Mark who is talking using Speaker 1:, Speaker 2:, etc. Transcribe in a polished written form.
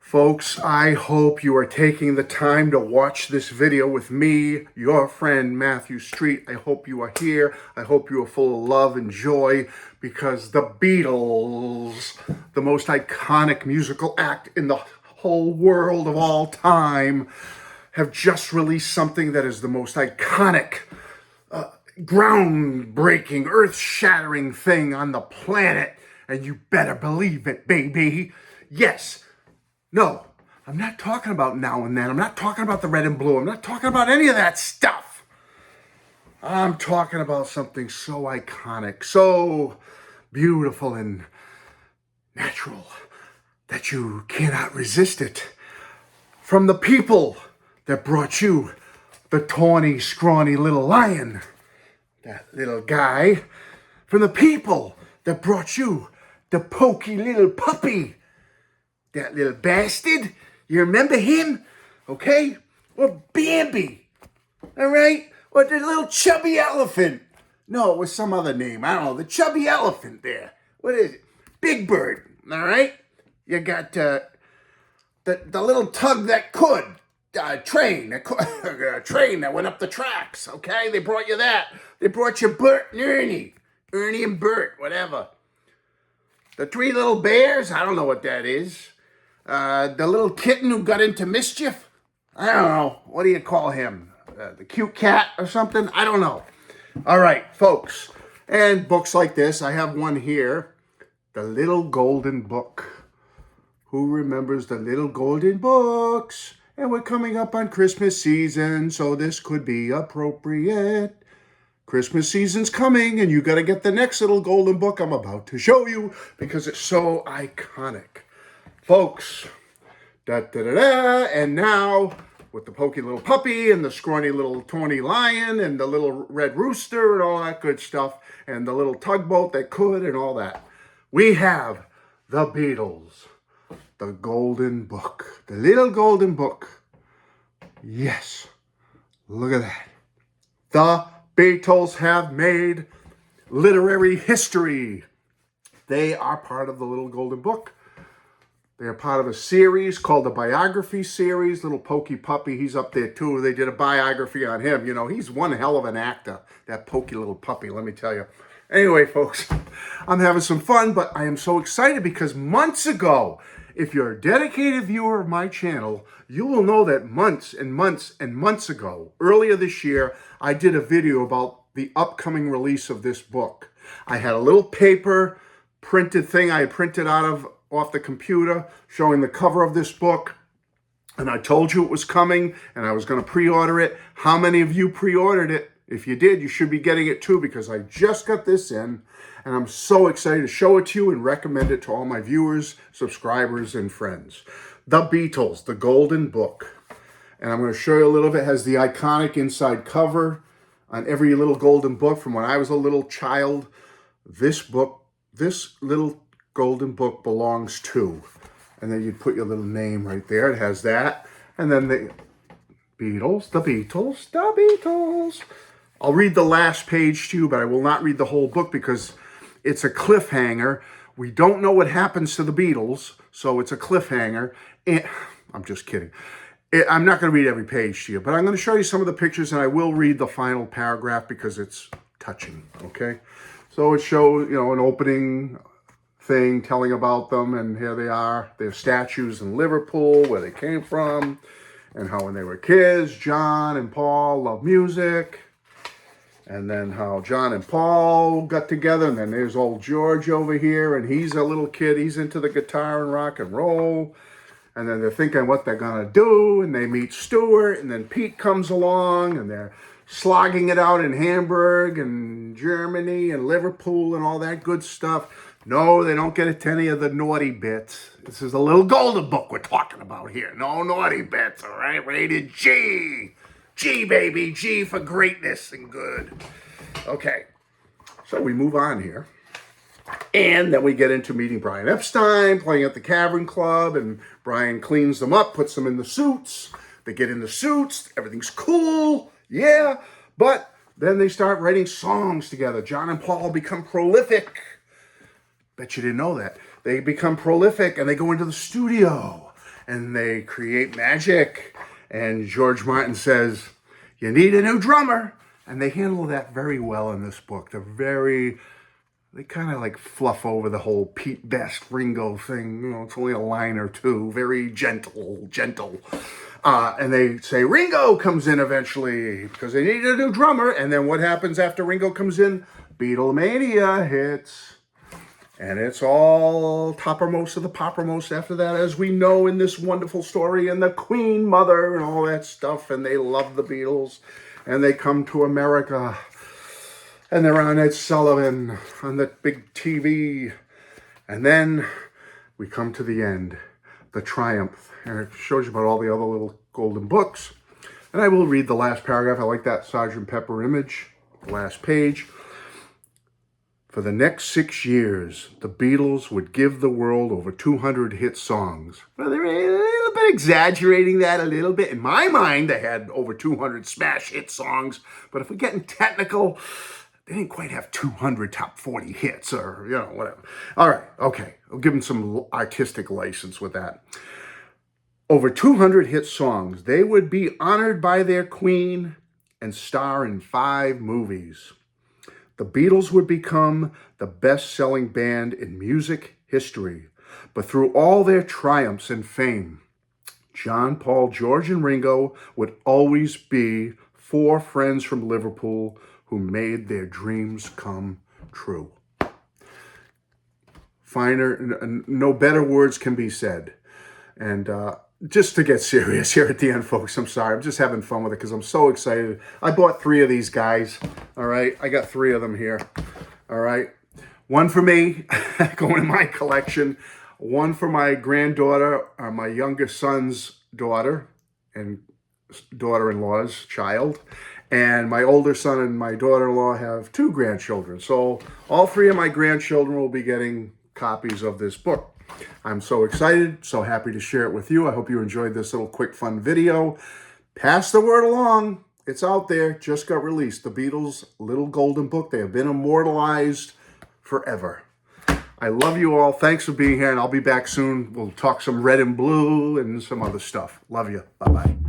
Speaker 1: Folks, I hope you are taking the time to watch this video with me, your friend Matthew Street. I hope you are here. I hope you are full of love and joy because the Beatles, the most iconic musical act in the whole world of all time, have just released something that is the most iconic, groundbreaking, earth-shattering thing on the planet. And you better believe it, baby. Yes. No, I'm not talking about Now and Then. I'm not talking about the red and blue. I'm not talking about any of that stuff. I'm talking about something so iconic, so beautiful and natural that you cannot resist it. From the people that brought you the tawny, scrawny little lion, that little guy. From the people that brought you the pokey little puppy, that little bastard. You remember him? Okay? Or Bambi. All right? Or the little chubby elephant. No, it was some other name. I don't know. The chubby elephant there. What is it? Big Bird. All right? You got the little tug that could. Train. A train that went up the tracks. Okay? They brought you that. They brought you Bert and Ernie. Ernie and Bert. Whatever. The three little bears. I don't know what that is. The little kitten who got into mischief? I don't know. What do you call him? The cute cat or something? I don't know. All right, folks. And books like this. I have one here. The Little Golden Book. Who remembers the Little Golden Books? And we're coming up on Christmas season, so this could be appropriate. Christmas season's coming, and you got to get the next Little Golden Book I'm about to show you because it's so iconic. Folks, and now with the pokey little puppy and the scrawny little tawny lion and the little red rooster and all that good stuff and the little tugboat that could and all that, we have the Beatles, the Golden Book, the Little Golden Book. Yes, look at that. The Beatles have made literary history. They are part of the Little Golden Book. They are part of a series called the Biography Series. Little Pokey Puppy, he's up there too. They did a biography on him. You know, he's one hell of an actor, that pokey little puppy, let me tell you. Anyway, folks, I'm having some fun, but I am so excited because months ago, if you're a dedicated viewer of my channel, you will know that months and months and months ago, earlier this year, I did a video about the upcoming release of this book. I had a little paper printed thing I had printed off the computer showing the cover of this book, and I told you it was coming and I was going to pre-order it. How many of you pre-ordered it? If you did, you should be getting it too because I just got this in and I'm so excited to show it to you and recommend it to all my viewers, subscribers, and friends. The Beatles, the Golden Book. And I'm going to show you a little bit. It has the iconic inside cover on every little golden book from when I was a little child. This little Golden Book belongs to. And then you put your little name right there. It has that. And then the Beatles, the Beatles, the Beatles. I'll read the last page to you, but I will not read the whole book because it's a cliffhanger. We don't know what happens to the Beatles, so it's a cliffhanger. And I'm just kidding. I'm not going to read every page to you, but I'm going to show you some of the pictures, and I will read the final paragraph because it's touching, okay? So it shows, an opening thing telling about them, and here they are. Their statues in Liverpool, where they came from, and how when they were kids, John and Paul loved music, and then how John and Paul got together, and then there's old George over here, and he's a little kid. He's into the guitar and rock and roll, and then they're thinking what they're going to do, and they meet Stuart, and then Pete comes along, and they're slogging it out in Hamburg and Germany and Liverpool and all that good stuff. No, they don't get to any of the naughty bits. This is a Little Golden Book we're talking about here. No naughty bits, all right? Rated G. G, baby. G for greatness and good. Okay, so we move on here. And then we get into meeting Brian Epstein, playing at the Cavern Club, and Brian cleans them up, puts them in the suits. They get in the suits. Everything's cool. Yeah, but then they start writing songs together. John and Paul become prolific. Bet you didn't know that. They become prolific and they go into the studio and they create magic. And George Martin says, you need a new drummer. And they handle that very well in this book. They kind of like fluff over the whole Pete Best, Ringo thing. You know, it's only a line or two. Very gentle. And they say Ringo comes in eventually because they need a new drummer. And then what happens after Ringo comes in? Beatlemania hits. And it's all toppermost of the poppermost after that, as we know in this wonderful story, and the Queen Mother and all that stuff. And they love the Beatles. And they come to America. And they're on Ed Sullivan on the big TV. And then we come to the end, the triumph. And it shows you about all the other little golden books. And I will read the last paragraph. I like that Sgt. Pepper image, the last page. For the next 6 years, the Beatles would give the world over 200 hit songs. Well, they're a little bit exaggerating that a little bit. In my mind, they had over 200 smash hit songs. But if we're getting technical, they didn't quite have 200 top 40 hits or, you know, whatever. All right, okay. I'll give them some artistic license with that. Over 200 hit songs. They would be honored by their queen and star in 5 movies. The Beatles would become the best-selling band in music history. But through all their triumphs and fame, John, Paul, George, and Ringo would always be 4 friends from Liverpool who made their dreams come true. Finer, no better words can be said. And just to get serious here at the end, folks, I'm sorry. I'm just having fun with it because I'm so excited. I bought 3 of these guys, all right? I got 3 of them here, all right? One for me, going in my collection. One for my granddaughter, my youngest son's daughter and daughter-in-law's child. And my older son and my daughter-in-law have 2 grandchildren. So all 3 of my grandchildren will be getting copies of this book. I'm so excited, so happy to share it with you. I hope you enjoyed this little quick fun video. Pass the word along. It's out there, just got released. The Beatles' Little Golden Book. They have been immortalized forever. I love you all. Thanks for being here, and I'll be back soon. We'll talk some red and blue and some other stuff. Love you. Bye-bye.